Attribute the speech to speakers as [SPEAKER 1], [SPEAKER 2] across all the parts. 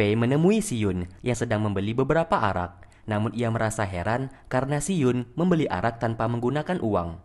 [SPEAKER 1] Fei menemui Si Yun yang sedang membeli beberapa arak. Namun ia merasa heran karena Si Yun membeli arak tanpa menggunakan uang.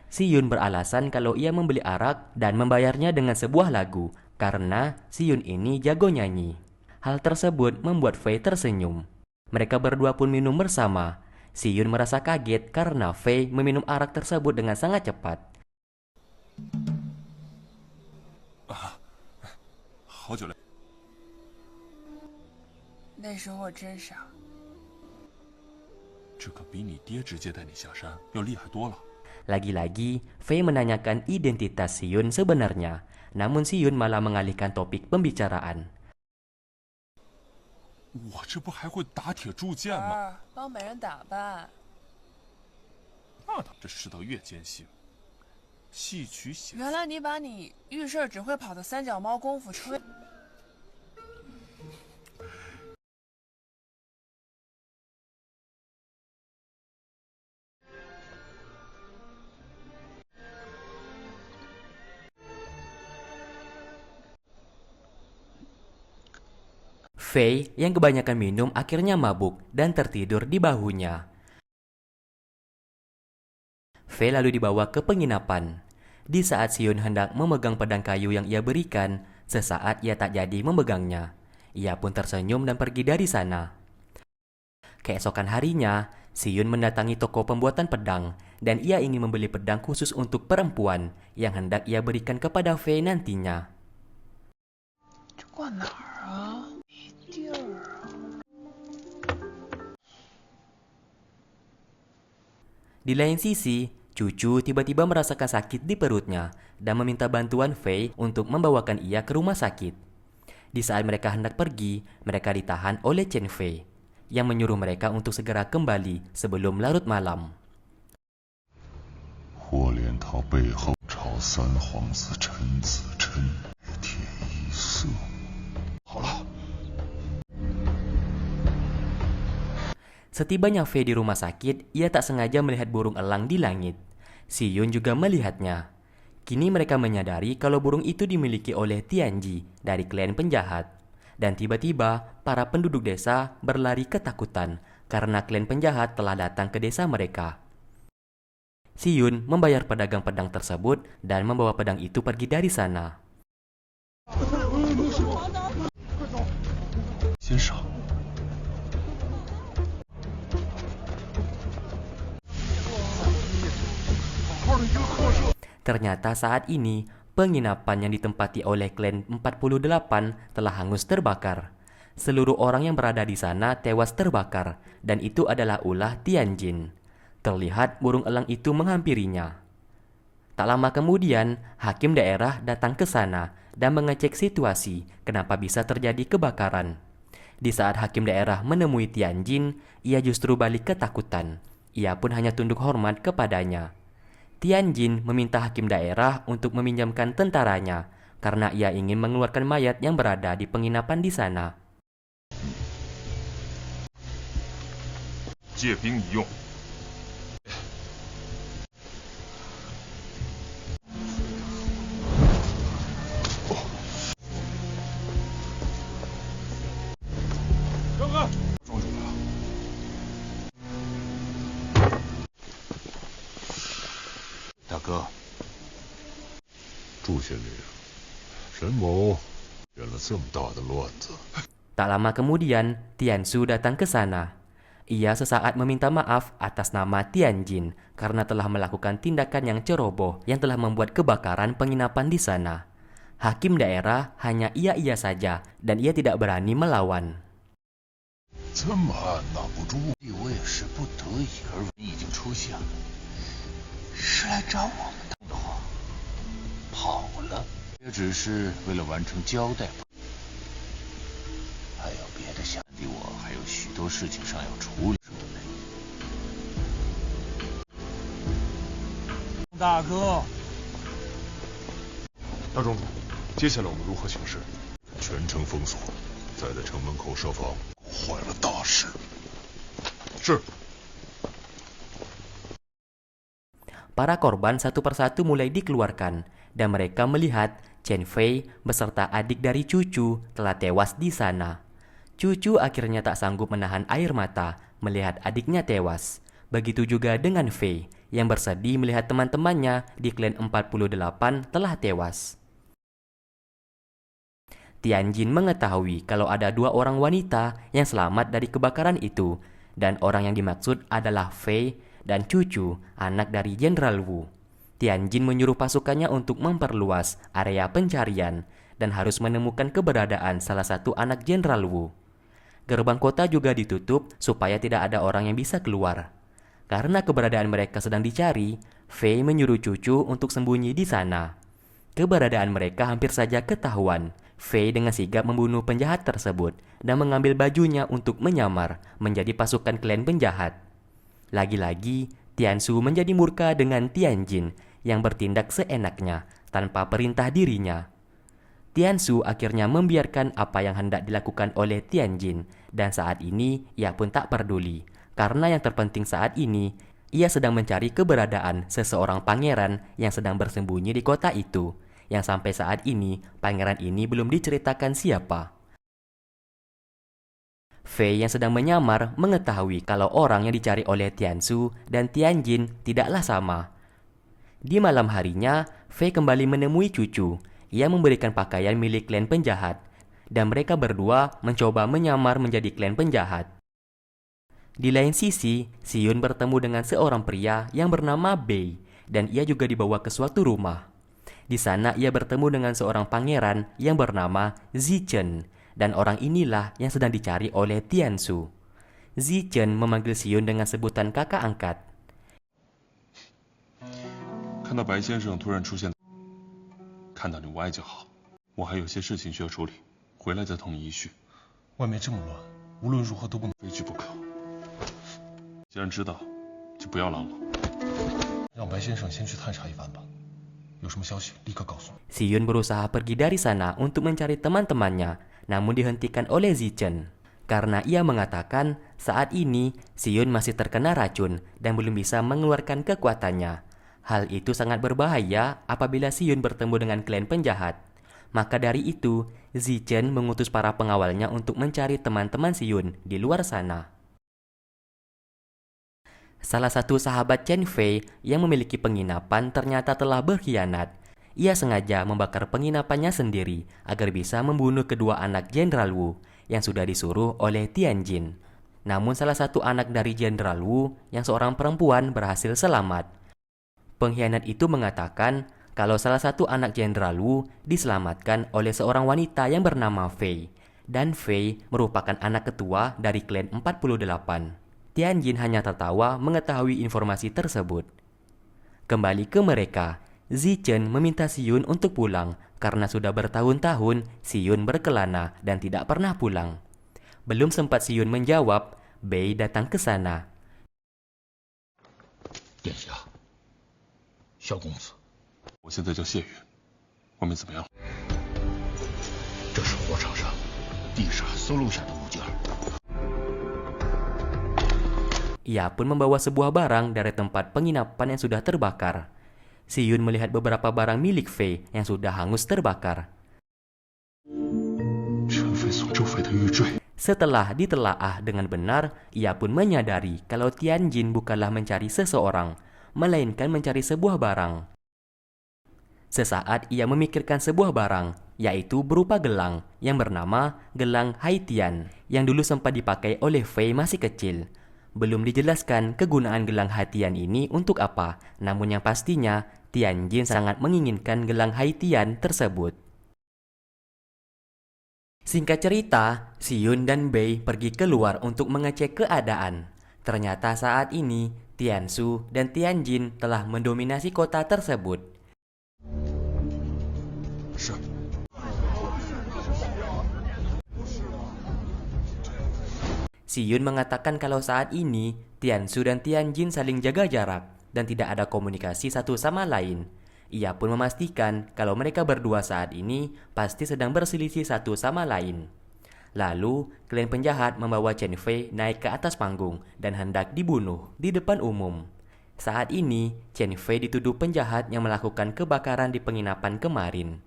[SPEAKER 1] Si Yun beralasan kalau ia membeli arak dan membayarnya dengan sebuah lagu karena Si Yun ini jago nyanyi. Hal tersebut membuat Fei tersenyum. Mereka berdua pun minum bersama. Si Yun merasa kaget karena Fei meminum arak tersebut dengan sangat cepat.
[SPEAKER 2] 好久了。
[SPEAKER 3] 那时候我真傻。
[SPEAKER 2] 这可比你爹直接带你下山要厉害多了。
[SPEAKER 1] Lagi-lagi, Fei menanyakan identitas Si Yun sebenarnya. Namun Si Yun malah mengalihkan topik pembicaraan.
[SPEAKER 2] 我这不还会打铁铸剑吗？
[SPEAKER 3] 帮美人打扮。
[SPEAKER 2] 那他这世道越艰辛，戏曲写。
[SPEAKER 3] 原来你把你遇事只会跑的三脚猫功夫吹。
[SPEAKER 1] Fei yang kebanyakan minum akhirnya mabuk dan tertidur di bahunya. Fei lalu dibawa ke penginapan. Di saat Si Yun hendak memegang pedang kayu yang ia berikan, sesaat ia tak jadi memegangnya. Ia pun tersenyum dan pergi dari sana. Keesokan harinya, Si Yun mendatangi toko pembuatan pedang dan ia ingin membeli pedang khusus untuk perempuan yang hendak ia berikan kepada Fei nantinya.
[SPEAKER 3] 这挂哪儿啊？没地儿啊。
[SPEAKER 1] Di lain sisi, Cucu tiba-tiba merasakan sakit di perutnya dan meminta bantuan Fei untuk membawakan ia ke rumah sakit. Di saat mereka hendak pergi, mereka ditahan oleh Chen Fei yang menyuruh mereka untuk segera kembali sebelum larut malam.
[SPEAKER 4] 霍连涛背后朝三皇子陈子琛铁一色。好了。
[SPEAKER 1] Setibanya Fei di rumah sakit, ia tak sengaja melihat burung elang di langit. Si Yun juga melihatnya. Kini mereka menyadari kalau burung itu dimiliki oleh Tianji dari klan penjahat. Dan tiba-tiba, para penduduk desa berlari ketakutan karena klan penjahat telah datang ke desa mereka. Si Yun membayar pedagang pedang tersebut dan membawa pedang itu pergi dari sana.
[SPEAKER 4] 先生。
[SPEAKER 1] Ternyata saat ini, penginapan yang ditempati oleh klan 48 telah hangus terbakar. Seluruh orang yang berada di sana tewas terbakar, dan itu adalah ulah Tianjin. Terlihat burung elang itu menghampirinya. Tak lama kemudian, hakim daerah datang ke sana dan mengecek situasi kenapa bisa terjadi kebakaran. Di saat hakim daerah menemui Tianjin, ia justru balik ketakutan. Ia pun hanya tunduk hormat kepadanya. Tianjin meminta hakim daerah untuk meminjamkan tentaranya karena ia ingin mengeluarkan mayat yang berada di penginapan di sana.
[SPEAKER 2] 借兵一用。张开！庄主来了。
[SPEAKER 4] 大哥，祝县令，沈某惹了这么大的乱子。
[SPEAKER 1] Tak lama kemudian, Tiansu datang ke sana. Ia sesaat meminta maaf atas nama Tianjin karena telah melakukan tindakan yang ceroboh yang telah membuat kebakaran penginapan di sana. Hakim daerah hanya iya-iya saja dan ia tidak berani melawan.
[SPEAKER 4] 这么按捺不住，我也是不得已而为，已经出现了，是来找我们的话，跑了，也只是为了完成交代。还有别的想的，我还有许多事情上要处理。
[SPEAKER 5] 大哥，
[SPEAKER 4] 大庄主，接下来我们如何行事？全城封锁，再在城门口设防，坏了大事。是。
[SPEAKER 1] Para korban satu persatu mulai dikeluarkan dan mereka melihat Chen Fei beserta adik dari Cucu telah tewas di sana. Cucu akhirnya tak sanggup menahan air mata melihat adiknya tewas. Begitu juga dengan Fei yang bersedih melihat teman-temannya di klan 48 telah tewas. Tianjin mengetahui kalau ada 2 orang wanita yang selamat dari kebakaran itu, dan orang yang dimaksud adalah Fei dan Cucu, anak dari Jenderal Wu. Tianjin menyuruh pasukannya untuk memperluas area pencarian dan harus menemukan keberadaan salah satu anak Jenderal Wu. Gerbang kota juga ditutup supaya tidak ada orang yang bisa keluar. Karena keberadaan mereka sedang dicari, Fei menyuruh Cucu untuk sembunyi di sana. Keberadaan mereka hampir saja ketahuan. Fei dengan sigap membunuh penjahat tersebut dan mengambil bajunya untuk menyamar menjadi pasukan klan penjahat. Lagi-lagi, Tiansu menjadi murka dengan Tianjin yang bertindak seenaknya tanpa perintah dirinya. Tiansu akhirnya membiarkan apa yang hendak dilakukan oleh Tianjin, dan saat ini ia pun tak peduli, karena yang terpenting saat ini ia sedang mencari keberadaan seseorang pangeran yang sedang bersembunyi di kota itu, yang sampai saat ini pangeran ini belum diceritakan siapa. Fei yang sedang menyamar mengetahui kalau orang yang dicari oleh Tiansu dan Tianjin tidaklah sama. Di malam harinya, Fei kembali menemui Cucu. Ia memberikan pakaian milik klan penjahat, dan mereka berdua mencoba menyamar menjadi klan penjahat. Di lain sisi, Xiyun bertemu dengan seorang pria yang bernama Bei, dan ia juga dibawa ke suatu rumah. Di sana ia bertemu dengan seorang pangeran yang bernama Zichen, dan orang inilah yang sedang dicari oleh Tiansu. Zichen memanggil Xiyun dengan sebutan kakak angkat.
[SPEAKER 2] 看到白先生突然出现，看到你无碍就好。我还有些事情需要处理，回来再同你一叙。
[SPEAKER 5] 外面这么乱，无论如何都不能
[SPEAKER 2] 非去不可。既然知道，就不要拦我。
[SPEAKER 5] 让白先生先去探查一番吧。有什么消息立刻告诉我。
[SPEAKER 1] Xiyun berusaha pergi dari sana untuk mencari teman-temannya, namun dihentikan oleh Zichen. Karena ia mengatakan saat ini Xiyun masih terkena racun dan belum bisa mengeluarkan kekuatannya. Hal itu sangat berbahaya apabila Xiyun bertemu dengan klan penjahat. Maka dari itu, Zichen mengutus para pengawalnya untuk mencari teman-teman Xiyun di luar sana. Salah satu sahabat Chen Fei yang memiliki penginapan ternyata telah berkhianat. Ia sengaja membakar penginapannya sendiri agar bisa membunuh kedua anak Jenderal Wu yang sudah disuruh oleh Tianjin. Namun salah satu anak dari Jenderal Wu yang seorang perempuan berhasil selamat. Pengkhianat itu mengatakan kalau salah satu anak Jenderal Wu diselamatkan oleh seorang wanita yang bernama Fei, dan Fei merupakan anak ketua dari klan 48. Tianjin hanya tertawa mengetahui informasi tersebut. Kembali ke mereka, Zichen meminta Xiyun untuk pulang karena sudah bertahun-tahun Xiyun berkelana dan tidak pernah pulang. Belum sempat Xiyun menjawab, Bei datang ke sana.
[SPEAKER 4] 殿下，萧公子，
[SPEAKER 2] 我现在叫谢云，外面怎么样？
[SPEAKER 4] 这是火场上地上搜录下的物件。
[SPEAKER 1] Ia pun membawa sebuah barang dari tempat penginapan yang sudah terbakar. Xiyun melihat beberapa barang milik Fei yang sudah hangus terbakar. Setelah ditelaah dengan benar, ia pun menyadari kalau Tianjin bukanlah mencari seseorang, melainkan mencari sebuah barang. Sesaat ia memikirkan sebuah barang, yaitu berupa gelang yang bernama gelang Haitian, yang dulu sempat dipakai oleh Fei masih kecil. Belum dijelaskan kegunaan gelang Haitian ini untuk apa, namun yang pastinya Tianjin sangat menginginkan gelang Haitian tersebut. Singkat cerita, Xiyun dan Bei pergi keluar untuk mengecek keadaan. Ternyata saat ini Tiansu dan Tianjin telah mendominasi kota tersebut. Xiyun mengatakan kalau saat ini Tiansu dan Tianjin saling jaga jarak dan tidak ada komunikasi satu sama lain. Ia pun memastikan kalau mereka berdua saat ini pasti sedang berselisih satu sama lain. Lalu, klan penjahat membawa Chen Fei naik ke atas panggung dan hendak dibunuh di depan umum. Saat ini, Chen Fei dituduh penjahat yang melakukan kebakaran di penginapan kemarin.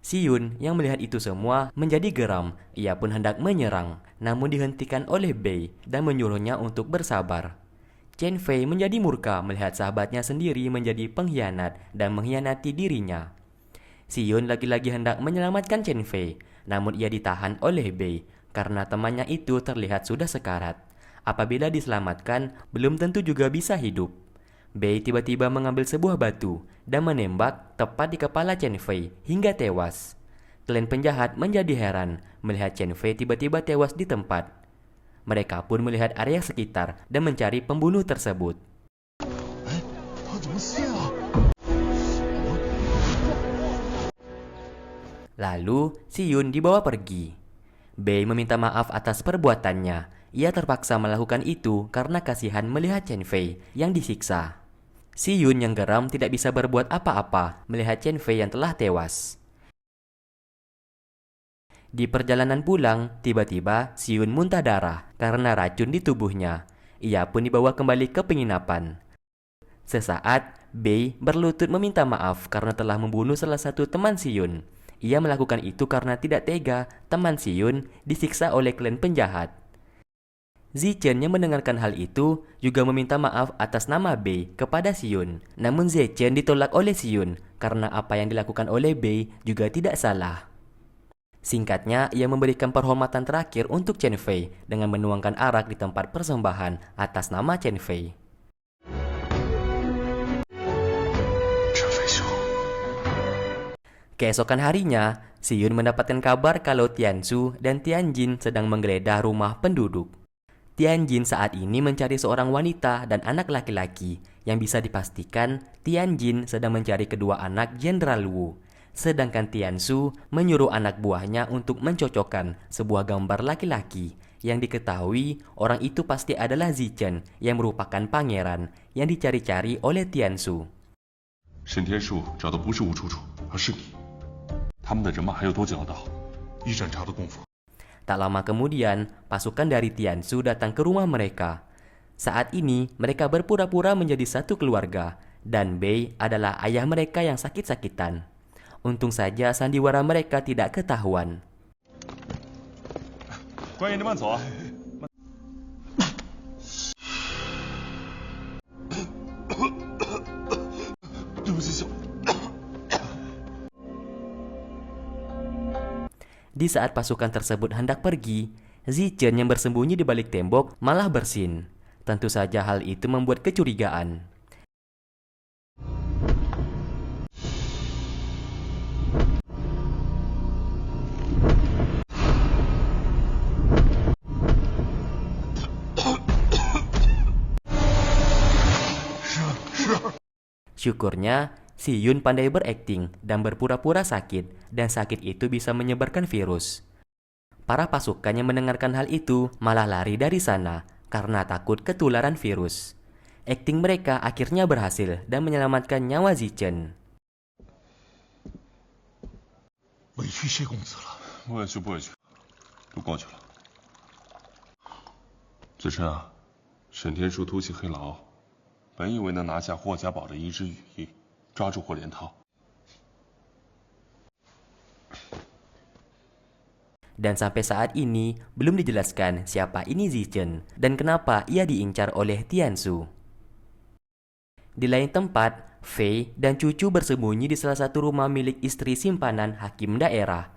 [SPEAKER 1] Si Yun yang melihat itu semua menjadi geram. Ia pun hendak menyerang, namun dihentikan oleh Bei dan menyuruhnya untuk bersabar. Chen Fei menjadi murka melihat sahabatnya sendiri menjadi pengkhianat dan mengkhianati dirinya. Si Yun lagi-lagi hendak menyelamatkan Chen Fei, namun ia ditahan oleh Bei karena temannya itu terlihat sudah sekarat. Apabila diselamatkan, belum tentu juga bisa hidup. Bei tiba-tiba mengambil sebuah batu dan menembak tepat di kepala Chen Fei hingga tewas. Klan penjahat menjadi heran melihat Chen Fei tiba-tiba tewas di tempat. Mereka pun melihat area sekitar dan mencari pembunuh tersebut. Lalu, si Yun dibawa pergi. Bei meminta maaf atas perbuatannya. Ia terpaksa melakukan itu karena kasihan melihat Chen Fei yang disiksa. Si Yun yang geram tidak bisa berbuat apa-apa melihat Chen Fei yang telah tewas. Di perjalanan pulang, tiba-tiba si Yun muntah darah karena racun di tubuhnya. Ia pun dibawa kembali ke penginapan. Sesaat, Bei berlutut meminta maaf karena telah membunuh salah satu teman si Yun. Ia melakukan itu karena tidak tega teman si Yun disiksa oleh klan penjahat. Zichen yang mendengarkan hal itu juga meminta maaf atas nama Bei kepada si Yun. Namun Zichen ditolak oleh si Yun karena apa yang dilakukan oleh Bei juga tidak salah. Singkatnya, ia memberikan perhormatan terakhir untuk Chen Fei dengan menuangkan arak di tempat persembahan atas nama Chen Fei. Keesokan harinya, si Yun mendapatkan kabar kalau Tianzu dan Tianjin sedang menggeledah rumah penduduk. Tianjin saat ini mencari seorang wanita dan anak laki-laki yang bisa dipastikan Tianjin sedang mencari kedua anak Jenderal Wu. Sedangkan Tianzu menyuruh anak buahnya untuk mencocokkan sebuah gambar laki-laki yang diketahui orang itu pasti adalah Zichen yang merupakan pangeran yang dicari-cari oleh Tianzu.
[SPEAKER 2] 沈天树找的不是吴楚楚，而是你。他们的人马还有多久要到？
[SPEAKER 5] 一盏茶的功夫。
[SPEAKER 1] Tak lama kemudian, pasukan dari Tianzu datang ke rumah mereka. Saat ini, mereka berpura-pura menjadi satu keluarga, dan Bei adalah ayah mereka yang sakit-sakitan. Untung saja sandiwara mereka tidak ketahuan.
[SPEAKER 2] 官爷，你慢走啊！ 对不起，小。
[SPEAKER 1] Di saat pasukan tersebut hendak pergi, Zichen yang bersembunyi di balik tembok malah bersin. Tentu saja hal itu membuat kecurigaan. Syukurnya, si Yun pandai berakting dan berpura-pura sakit, dan sakit itu bisa menyebarkan virus. Para pasukan yang mendengarkan hal itu malah lari dari sana karena takut ketularan virus. Akting mereka akhirnya berhasil dan menyelamatkan nyawa Zichen.
[SPEAKER 5] 委屈谢公子了。
[SPEAKER 2] 不委屈，不委屈，都过去了。子琛啊，沈天树突袭黑牢，本以为能拿下霍家堡的一支羽翼，抓住霍连涛。
[SPEAKER 1] Dan sampai saat ini belum dijelaskan siapa ini Zichen dan kenapa ia diincar oleh Tianzu. Di lain tempat, Fei dan cucu bersembunyi di salah satu rumah milik istri simpanan hakim daerah.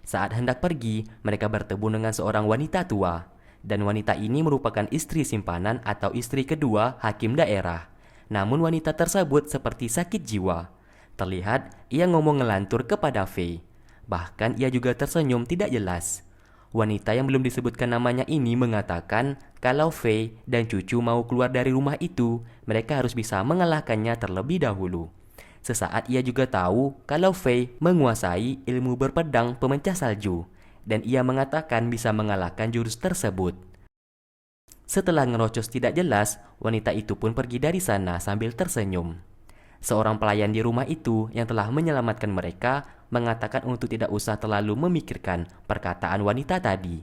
[SPEAKER 1] Saat hendak pergi, mereka bertemu dengan seorang wanita tua, dan wanita ini merupakan istri simpanan atau istri kedua hakim daerah. Namun wanita tersebut seperti sakit jiwa. Terlihat ia ngomong ngelantur kepada Fei. Bahkan ia juga tersenyum tidak jelas. Wanita yang belum disebutkan namanya ini mengatakan kalau Fei dan cucu mau keluar dari rumah itu, mereka harus bisa mengalahkannya terlebih dahulu. Sesaat ia juga tahu kalau Fei menguasai ilmu berpedang pemecah salju, dan ia mengatakan bisa mengalahkan jurus tersebut. Setelah ngerocos tidak jelas, wanita itu pun pergi dari sana sambil tersenyum. Seorang pelayan di rumah itu yang telah menyelamatkan mereka mengatakan untuk tidak usah terlalu memikirkan perkataan wanita tadi.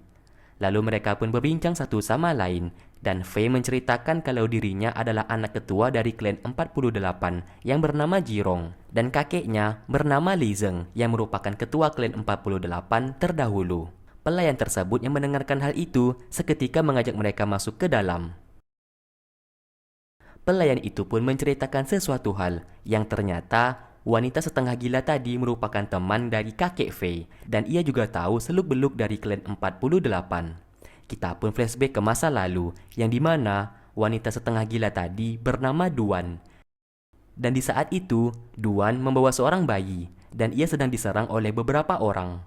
[SPEAKER 1] Lalu mereka pun berbincang satu sama lain, dan Fei menceritakan kalau dirinya adalah anak ketua dari klan 48 yang bernama Jirong, dan kakeknya bernama Li Zeng yang merupakan ketua klan 48 terdahulu. Pelayan tersebut yang mendengarkan hal itu seketika mengajak mereka masuk ke dalam. Pelayan itu pun menceritakan sesuatu hal yang ternyata wanita setengah gila tadi merupakan teman dari kakek Fei, dan ia juga tahu seluk-beluk dari klan 48. Kita pun flashback ke masa lalu, yang dimana wanita setengah gila tadi bernama Duan. Dan di saat itu, Duan membawa seorang bayi, dan ia sedang diserang oleh beberapa orang.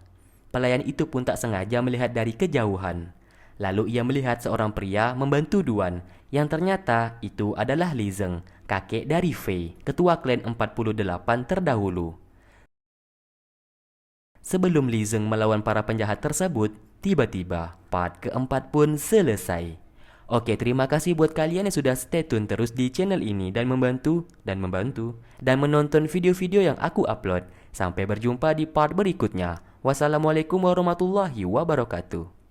[SPEAKER 1] Pelayan itu pun tak sengaja melihat dari kejauhan. Lalu ia melihat seorang pria membantu Duan, yang ternyata itu adalah Li Zeng, kakek dari Fei, ketua klan 48 terdahulu. Sebelum Li Zeng melawan para penjahat tersebut, tiba-tiba part keempat pun selesai. Oke, terima kasih buat kalian yang sudah stay tune terus di channel ini dan membantu dan menonton video-video yang aku upload. Sampai berjumpa di part berikutnya. Wassalamualaikum warahmatullahi wabarakatuh.